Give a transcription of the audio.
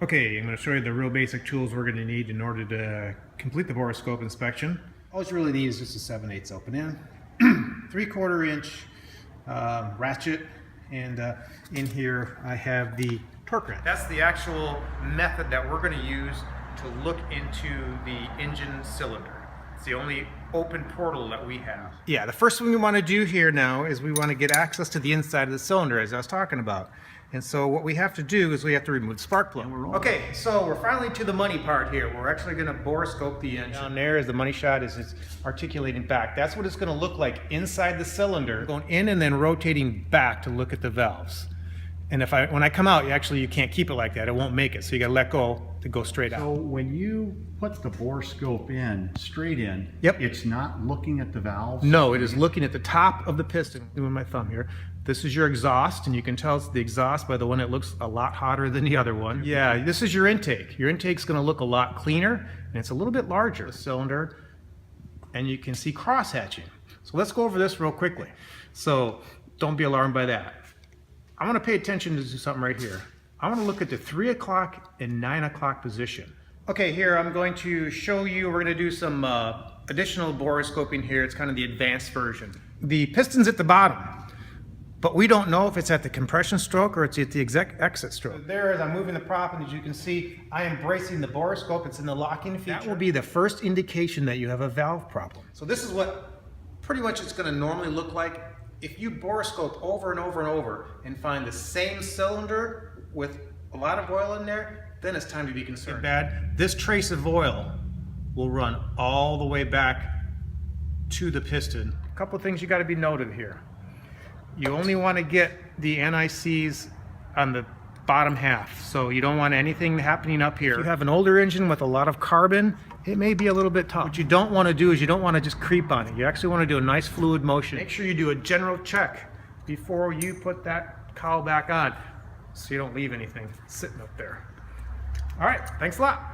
Okay, I'm going to show you the real basic tools we're going to need in order to complete the borescope inspection. All you really need is just a 7/8 open end, 3/4 inch ratchet, and in here I have the torque wrench. That's the actual method that we're going to use to look into the engine cylinder. It's the only open portal that we have. Yeah, the first thing we want to do here now is we want to get access to the inside of the cylinder, as I was talking about. And so what we have to do is we have to remove the spark plug. Okay, so we're finally to the money part here. We're actually going to borescope the engine. Down there is the money shot is articulating back. That's what it's going to look like inside the cylinder, going in and then rotating back to look at the valves. And when I come out, you can't keep it like that. It won't make it. So you got to let go to go straight out. So when you put the borescope in, straight in, yep, it's not looking at the valves? No, it is looking at the top of the piston. Doing my thumb here. This is your exhaust, and you can tell it's the exhaust by the one that looks a lot hotter than the other one. Yeah, this is your intake. Your intake's going to look a lot cleaner, and it's a little bit larger. The cylinder, and you can see cross hatching. So let's go over this real quickly. So don't be alarmed by that. I want to pay attention to something right here. I want to look at the 3 o'clock and 9 o'clock position. Okay, here I'm going to show you, we're going to do some additional borescoping here. It's kind of the advanced version. The piston's at the bottom, but we don't know if it's at the compression stroke or it's at the exit stroke. There, as I'm moving the prop, and as you can see, I am bracing the borescope. It's in the locking feature. That will be the first indication that you have a valve problem. So this is what pretty much it's going to normally look like. If you borescope over and over and over and find the same cylinder with a lot of oil in there, then it's time to be concerned. Bad. This trace of oil will run all the way back to the piston. A couple of things you got to be noted here. You only want to get the NICs on the bottom half, so you don't want anything happening up here. If you have an older engine with a lot of carbon, it may be a little bit tough. What you don't want to do is you don't want to just creep on it. You actually want to do a nice fluid motion. Make sure you do a general check before you put that cowl back on so you don't leave anything sitting up there. All right, thanks a lot.